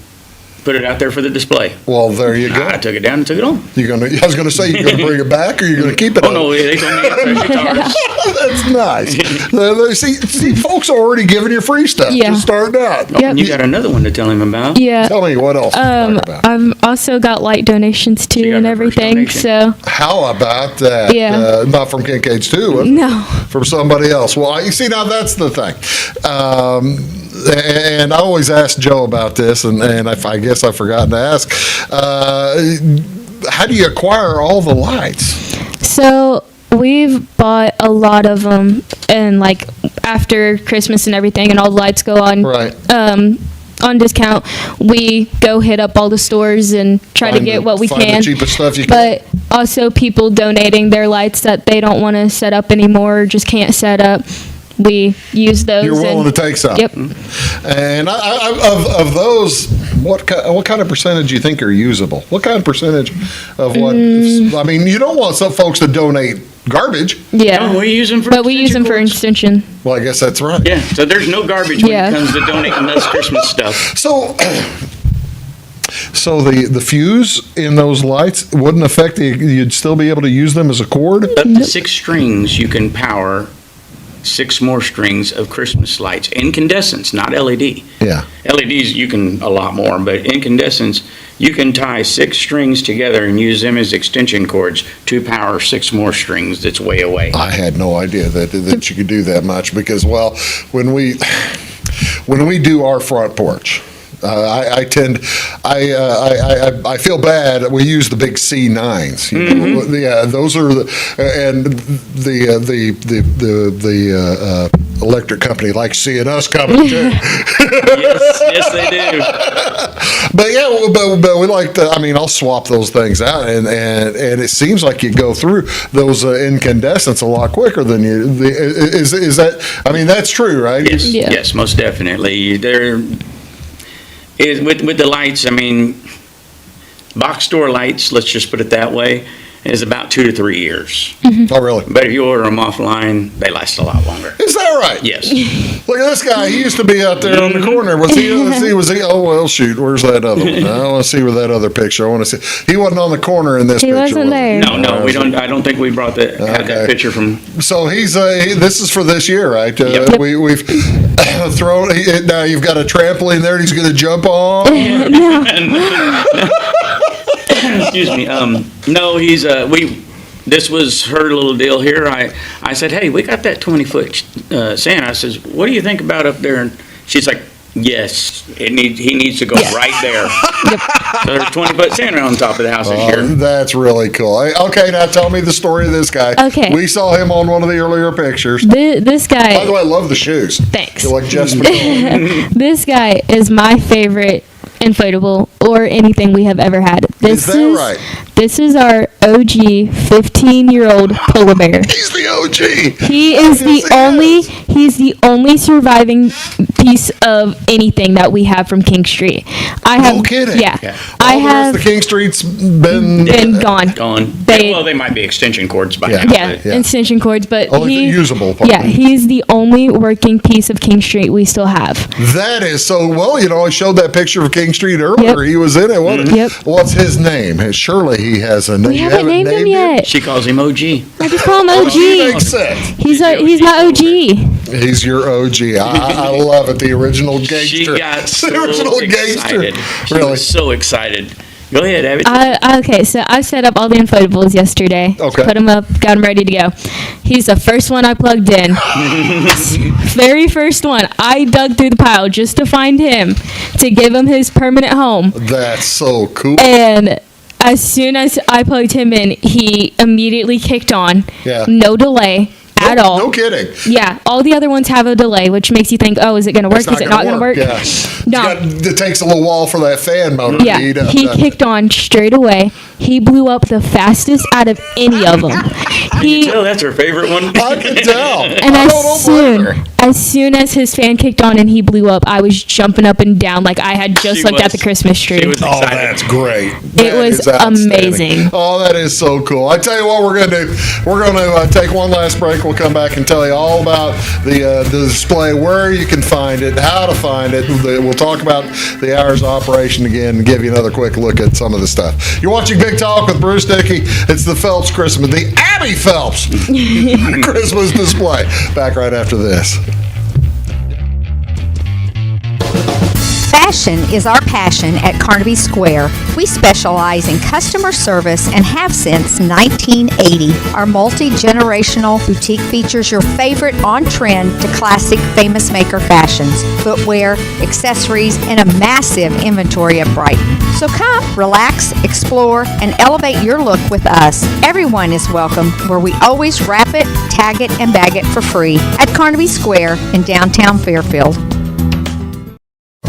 put it out there for the display. Well, there you go. I took it down and took it home. I was going to say, you're going to bring it back, or you're going to keep it? Oh no, they told me it's guitars. That's nice. See, folks are already giving you free stuff. Just starting out. Oh, you got another one to tell him about. Yeah. Tell me what else. I've also got light donations too and everything. So how about that? Yeah. Not from Kincaid's too. Was it? No. From somebody else. Well, you see, now that's the thing. And I always ask Joe about this, and I guess I've forgotten to ask. How do you acquire all the lights? So we've bought a lot of them, and like after Christmas and everything, and all the lights go on. Right. On discount, we go hit up all the stores and try to get what we can. Find the cheapest stuff you can. But also people donating their lights that they don't want to set up anymore, or just can't set up. We use those. You're willing to take some. Yep. And of those, what kind of percentage do you think are usable? What kind of percentage of what? I mean, you don't want some folks to donate garbage. Yeah. No, we use them for But we use them for extension. Well, I guess that's right. Yeah. So there's no garbage when it comes to donating this Christmas stuff. So the fuse in those lights wouldn't affect you'd still be able to use them as a cord? Up to 6 strings you can power 6 more strings of Christmas lights. Incandescents, not LED. Yeah. LEDs you can a lot more, but incandescents you can tie 6 strings together and use them as extension cords to power 6 more strings that's way away. I had no idea that you could do that much because, well, when we do our front porch, I feel bad. We use the big C9s. You know? Yeah, those are the electric company likes seeing us coming too. yes, they do. But yeah, but we like to. I mean, I'll swap those things out, and it seems like you go through those incandescents a lot quicker than you. Is that? I mean, that's true, right? Yes, yes, most definitely. With the lights, I mean, box store lights, let's just put it that way, is about 2 to 3 years. Oh, really? But if you order them offline, they last a lot longer. Is that right? Yes. Look at this guy. He used to be out there on the corner. Was he? Oh, well, shoot. Where's that other one? I want to see where that other picture. I want to see. He wasn't on the corner in this picture. He wasn't there. No, we don't. I don't think we brought that. Had that picture from. So he's. This is for this year, right? Yep. We've thrown. Now you've got a trampoline there. He's going to jump on. Excuse me. No, he's. This was her little deal here. I said, hey, we got that 20-foot Santa. I says, what do you think about up there? And she's like, Yes, he needs to go right there. So there's 20-foot Santa on top of the house this year. That's really cool. Okay, now tell me the story of this guy. Okay. We saw him on one of the earlier pictures. This guy. By the way, I love the shoes. Thanks. You're like Jess McCall. This guy is my favorite inflatable or anything we have ever had. Is that right? This is our OG 15-year-old polar bear. He's the OG. He is he's the only surviving piece of anything that we have from King Street. No kidding. Yeah. All the rest of King Street's been gone. They might be extension cords by now. Yeah, extension cords, but only usable part. Yeah, he's the only working piece of King Street we still have. That is so. Well, I showed that picture of King Street earlier. He was in it. Yep. What's his name? Surely he has a name. We haven't named him yet. She calls him OG. I just call him OG. Makes sense. He's my OG. He's your OG. I love it. The original gangster. She got so the original excited. gangster. She Really? was so excited. Go ahead, Abby. Okay, so I set up all the inflatables yesterday. Okay. Put them up, got them ready to go. He's the first one I plugged in. Very first one. I dug through the pile just to find him, to give him his permanent home. That's so cool. And as soon as I plugged him in, he immediately kicked on. Yeah. No delay at all. No kidding. Yeah, all the other ones have a delay, which makes you think, oh, is it going to work? Is it not going to work? Yeah. No. It takes a little while for that fan motor to heat up. He kicked on straight away. He blew up the fastest out of any of them. That's her favorite one. I can tell. And as soon as his fan kicked on and he blew up, I was jumping up and down like I had just looked at the Christmas tree. Oh, that's great. It was amazing. Oh, that is so cool. I tell you what we're going to do. We're going to take one last break. We'll come back and tell you all about the display, where you can find it, how to find it. We'll talk about the hours of operation again and give you another quick look at some of the stuff. You're watching Big Talk with Bruce Dickey. It's the Phelps Christmas, the Abby Phelps Christmas display. Back right after this. Fashion is our passion at Carnaby Square. We specialize in customer service and have since 1980. Our multi-generational boutique features your favorite on-trend to classic famous maker fashions, footwear, accessories, and a massive inventory of Brighton. So come, relax, explore, and elevate your look with us. Everyone is welcome, where we always wrap it, tag it, and bag it for free at Carnaby Square in downtown Fairfield.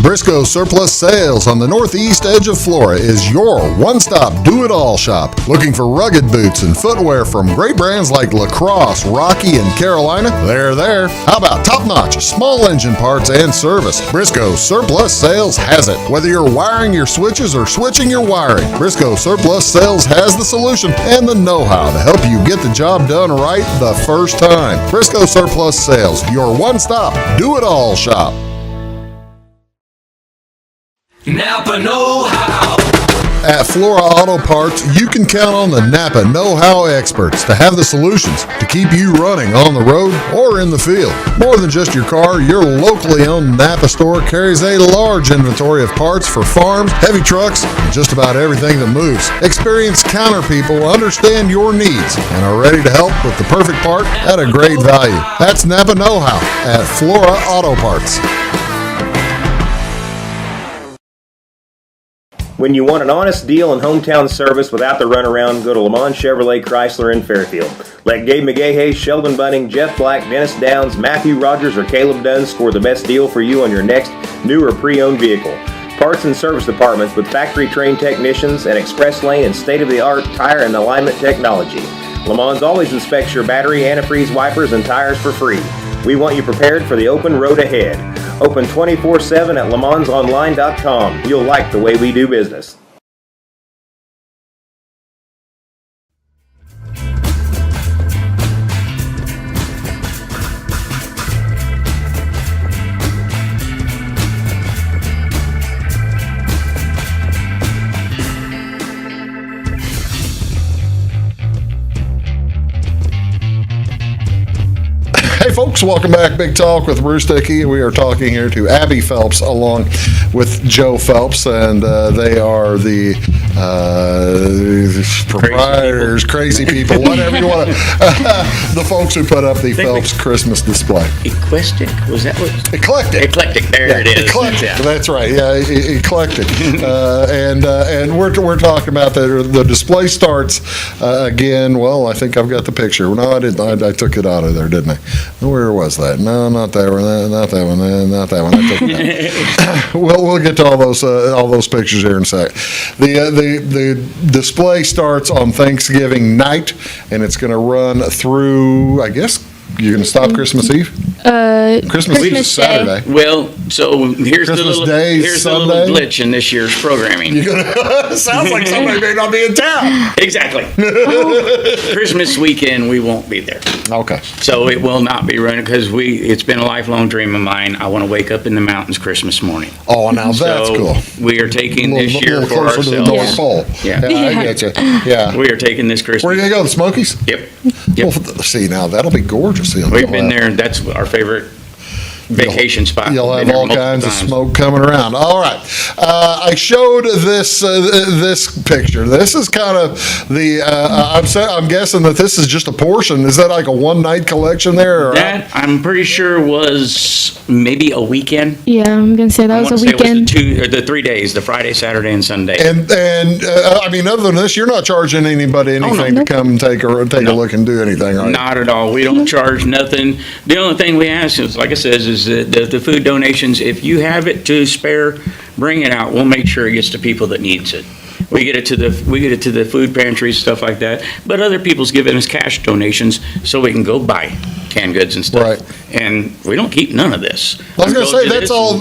Briscoe Surplus Sales on the northeast edge of Flora is your one-stop do-it-all shop. Looking for rugged boots and footwear from great brands like Lacrosse, Rocky, and Carolina? They're there. How about top-notch small engine parts and service? Briscoe Surplus Sales has it. Whether you're wiring your switches or switching your wiring, Briscoe Surplus Sales has the solution and the know-how to help you get the job done right the first time. Briscoe Surplus Sales, your one-stop do-it-all shop. Napa know-how. At Flora Auto Parts, you can count on the Napa know-how experts to have the solutions to keep you running on the road or in the field. More than just your car, your locally owned Napa store carries a large inventory of parts for farms, heavy trucks, and just about everything that moves. Experienced counter people understand your needs and are ready to help with the perfect part at a great value. That's Napa know-how at Flora Auto Parts. When you want an honest deal and hometown service without the runaround, go to Lamont Chevrolet Chrysler in Fairfield. Let Gabe McGahey, Sheldon Bunning, Jeff Black, Dennis Downs, Matthew Rogers, or Caleb Dunn score the best deal for you on your next new or pre-owned vehicle. Parts and service departments with factory-trained technicians and express lane and state-of-the-art tire and alignment technology. Lamont always inspects your battery, antifreeze, wipers, and tires for free. We want you prepared for the open road ahead. Open 24/7 at LeMansOnline.com. You'll like the way we do business. Hey folks, welcome back. Big Talk with Bruce Dickey. We are talking here to Abby Phelps along with Joe Phelps, and they are the proprietors, crazy people, whatever you want to, the folks who put up the Phelps Christmas display. Eclectic, was that what? Eclectic. Eclectic, there it is. Eclectic, Yeah. that's right, eclectic. And we're talking about the display starts, again, well, I think I've got the picture. No, I didn't, I took it out of there, didn't I? Where was that? No, not that one, not that one, not that one. I took it out. We'll get to all those pictures here in a sec. The display starts on Thanksgiving night, and it's going to run through, I guess, you're going to stop Christmas Eve? Christmas Eve is Saturday. Well, so here's the Christmas little Day, here's the little Sunday? glitch in this year's programming. Sounds like somebody may not be in town. Exactly. Christmas weekend, we won't be there. Okay. So it will not be running because it's been a lifelong dream of mine. I want to wake up in the mountains Christmas morning. Oh, now that's So cool. We are taking A this year little for closer to the ourselves. North Pole. Yeah. I get you. Yeah. We are taking this Christmas. Where are you going to go, the Smokies? Yep. Well, see, now, that'll be gorgeous. We've been there. That's our favorite vacation spot. You'll Been have there all multiple kinds of times. smoke coming around. All right. I showed this picture. This is kind of the, I'm guessing that this is just a portion. Is that like a one-night collection there? Or That, I'm pretty sure, was maybe a weekend. Yeah, I'm gonna say that I was want a to say it weekend. was the 3 days, the Friday, Saturday, and Sunday. And I mean, other than this, you're not charging anybody anything to come and take a look and do anything, right? Not at all. We don't charge nothing. The only thing we ask is, like I says, is that the food donations, if you have it to spare, bring it out. We'll make sure it gets to people that needs it. We get it to the food pantries, stuff like that. But other people's giving us cash donations so we can go buy canned goods and stuff. Right. And we don't keep none of this. I was going to say, that's all,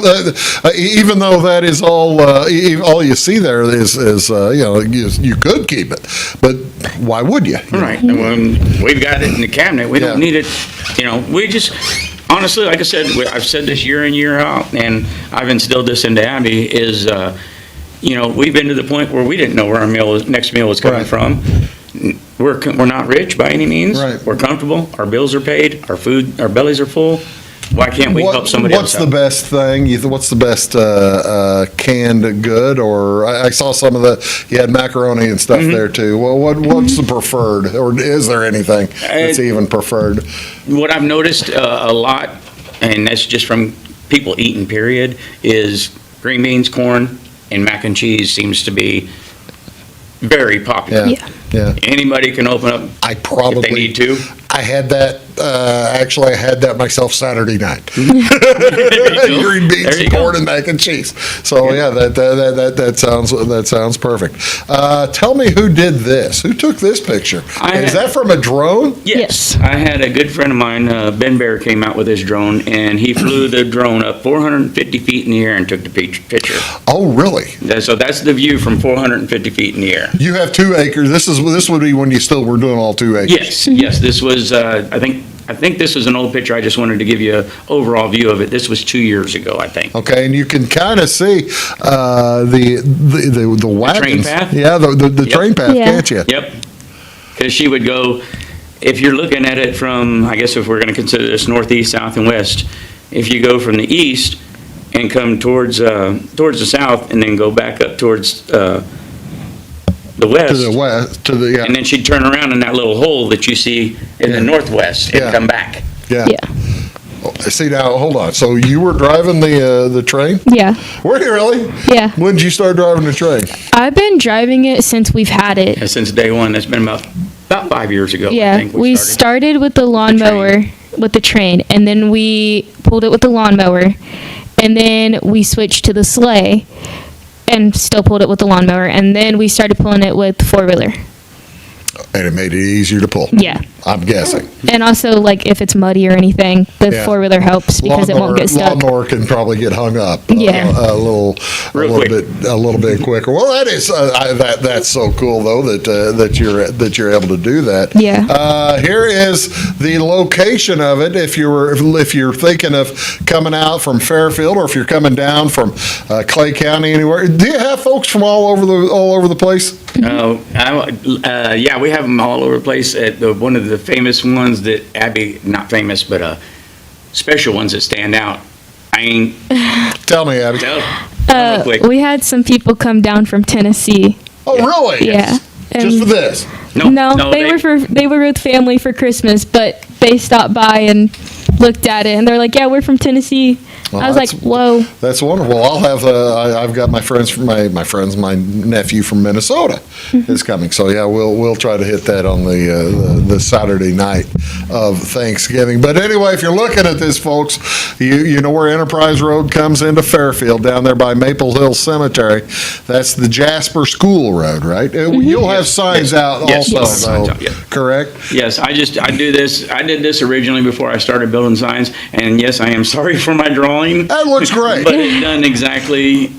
even though that is all you see there is you could keep it, but why would you? Right. And when we've got it in the cabinet, we don't need it, we just, honestly, like I said, I've said this year in, year out, and I've instilled this into Abby, is, we've been to the point where we didn't know where our next meal was coming from. We're not rich by any means. Right. We're comfortable. Our bills are paid. Our bellies are full. Why can't we help somebody else out? What's the best thing? What's the best canned good? Or I saw some of you had macaroni and stuff there too. Well, what's the preferred, or is there anything that's even preferred? What I've noticed a lot, and that's just from people eating, period, is green beans, corn, and mac and cheese seems to be very popular. Yeah. Anybody can open up if they need to. I had that, actually I had that myself Saturday night. Green beans, corn, and mac and cheese. So yeah, that sounds perfect. Tell me who did this? Who took this picture? Is that from a drone? Yes. I had a good friend of mine, Ben Bear, came out with his drone, and he flew the drone up 450 feet in the air and took the picture. Oh, really? So that's the view from 450 feet in the air. You have 2 acres. This would be when you still were doing all 2 acres. Yes. This was, I think this was an old picture. I just wanted to give you an overall view of it. This was 2 years ago, I think. Okay, and you can kind of see the wagons. Train path? Yeah, the train path, can't you? Yep. Because she would go, if you're looking at it from, I guess if we're going to consider this northeast, south, and west, if you go from the east and come towards the south and then go back up towards the west. To the west, and then she'd turn around in that little hole that you see in the northwest and come back. Yeah. See, now, hold on. So you were driving the train? Yeah. Were you really? Yeah. When did you start driving the train? I've been driving it since we've had it. Since day one. That's been about 5 years ago. Yeah, I think we started with the lawnmower, with the train, and then we pulled it with the lawnmower, and then we switched to the sleigh, and still pulled it with the lawnmower, and then we started pulling it with four-wheeler. And it made it easier to pull. Yeah. I'm guessing. And also, like, if it's muddy or anything, the four-wheeler helps because it won't get stuck. Lawnmower can probably get hung up Yeah. a little bit quicker. Well, that is that's so cool though that you're able to do that. Yeah. Here is the location of it. If you're thinking of coming out from Fairfield, or if you're coming down from Clay County, anywhere, do you have folks from all over the place? Yeah, we have them all over the place. At one of the famous ones that Abby, not famous, but special ones that stand out. Tell me, Abby. Tell real quick. We had some people come down from Tennessee. Oh, really? Yeah. Just for this? No, they were with family for Christmas, but they stopped by and looked at it, and they're like, "Yeah, we're from Tennessee." Well, I was like, "Whoa!" That's wonderful. I'll have. I've got my friends from my nephew from Minnesota is coming. So yeah, we'll try to hit that on the Saturday night of Thanksgiving. But anyway, if you're looking at this, folks, you know where Enterprise Road comes into Fairfield, down there by Maple Hill Cemetery. That's the Jasper School Road, right? You'll have signs out also, though, correct? Yes, I do this. I did this originally before I started building signs, and yes, I am sorry for my drawing. That looks great. But it done exactly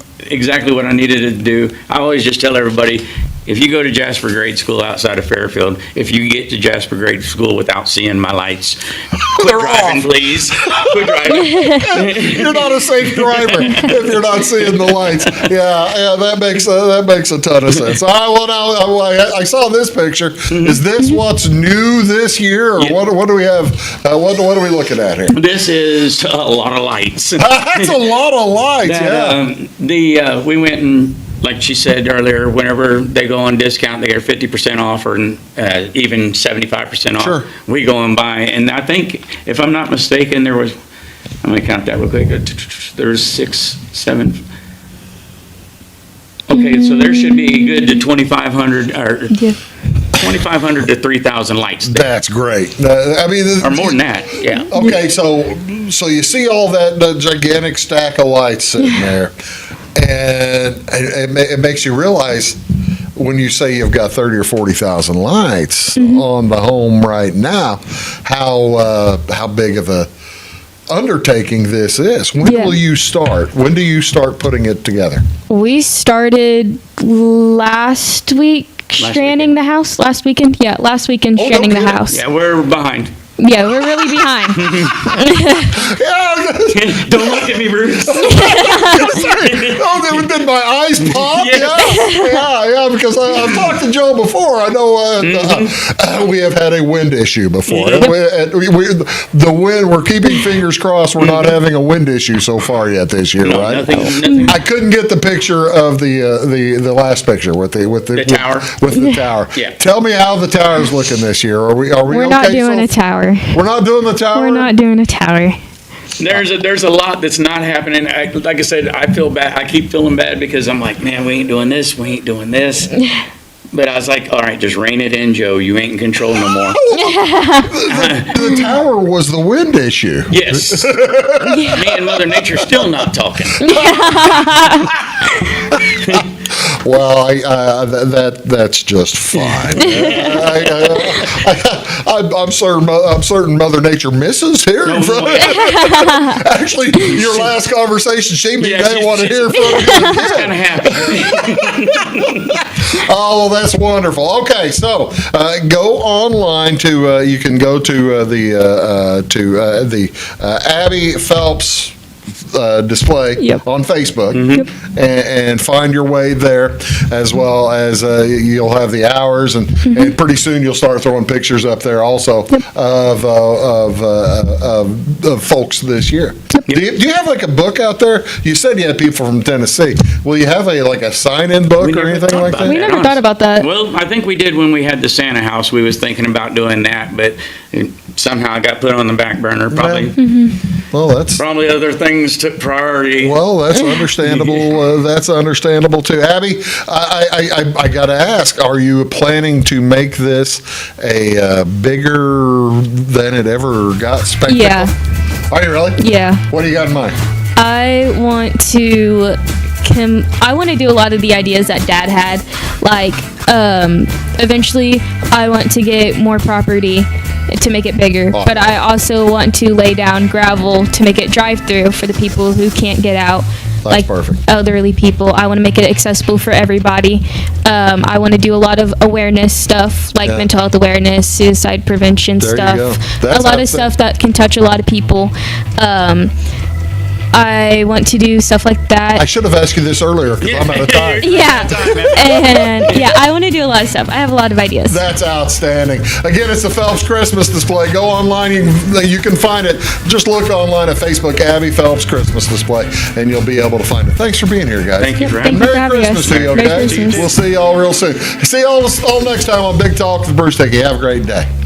what I needed it to do. I always just tell everybody, if you go to Jasper Grade School outside of Fairfield, if you get to Jasper Grade School without seeing my lights, quit driving, please. Quit driving. You're not a safe driver if you're not seeing the lights. Yeah, that makes a ton of sense. I saw this picture. Is this what's new this year, or what do we have? What are we looking at here? This is a lot of lights. That's a lot of lights. We went and, like she said earlier, whenever they go on discount, they get 50% off or even 75% off. Sure. We go and buy, and I think, if I'm not mistaken, there was, I'm gonna count that real quick. There's 6, 7. Okay, so there should be good to 2,500 or 2,500 to 3,000 lights. That's great. Or more than that. Yeah. Okay, so you see all that gigantic stack of lights sitting there. And it makes you realize, when you say you've got 30 or 40,000 lights on the home right now, how big of a undertaking this is. When will you start? When do you start putting it together? We started last week stranding the house. Last weekend? Yeah, last weekend stranding the house. Yeah, we're behind. Yeah, we're really behind. Don't look at me, Bruce. Did my eyes pop? Yeah, because I've talked to Joe before. I know we have had a wind issue before. The wind, we're keeping fingers crossed we're not having a wind issue so far yet this year, right? Nothing. I couldn't get the picture of the last picture with the tower. With the tower. Yeah. Tell me how the tower's looking this year. Are we We're okay not doing a tower. We're not doing the tower? We're not doing a tower. There's a lot that's not happening. Like I said, I feel bad. I keep feeling bad because I'm like, man, we ain't doing this. But I was like, all right, just rein it in, Joe. You ain't in control no more. The tower was the wind issue. Yes. Me and Mother Nature still not talking. Well, that's just fine. I'm certain Mother Nature misses hearing from it. Actually, your last conversation, she may want to hear from you again. It's gonna happen. Oh, well, that's wonderful. Okay, so go online to you can go to the Abby Phelps display on Facebook and find your way there, as well as you'll have the hours, and pretty soon you'll start throwing pictures up there also of folks this year. Do you have like a book out there? You said you had people from Tennessee. Will you have a sign-in book or anything like that? We never thought about that. Well, I think we did when we had the Santa house. We was thinking about doing that, but somehow I got put on the back burner. Probably. Well, that's probably other things took priority. Well, that's understandable. That's understandable too. Abby, I got to ask: are you planning to make this a bigger than it ever got spectacle? Yeah. Are you really? Yeah. What do you got in mind? I want to do a lot of the ideas that Dad had. Like, eventually, I want to get more property to make it bigger. But I also want to lay down gravel to make it drive-through for the people who can't get out. That's perfect. Elderly people. I want to make it accessible for everybody. I want to do a lot of awareness stuff, like mental health awareness, suicide prevention stuff. A lot of stuff that can touch a lot of people. I want to do stuff like that. I should have asked you this earlier because I'm out of time. Yeah. And yeah, I want to do a lot of stuff. I have a lot of ideas. That's outstanding. Again, it's the Phelps Christmas display. Go online. You can find it. Just look online at Facebook, Abby Phelps Christmas display, and you'll be able to find it. Thanks for being here, guys. Thank you for having me. Merry Christmas to you, okay? Merry Christmas. We'll see y'all real soon. See y'all next time on Big Talk with Bruce Dickey. Have a great day.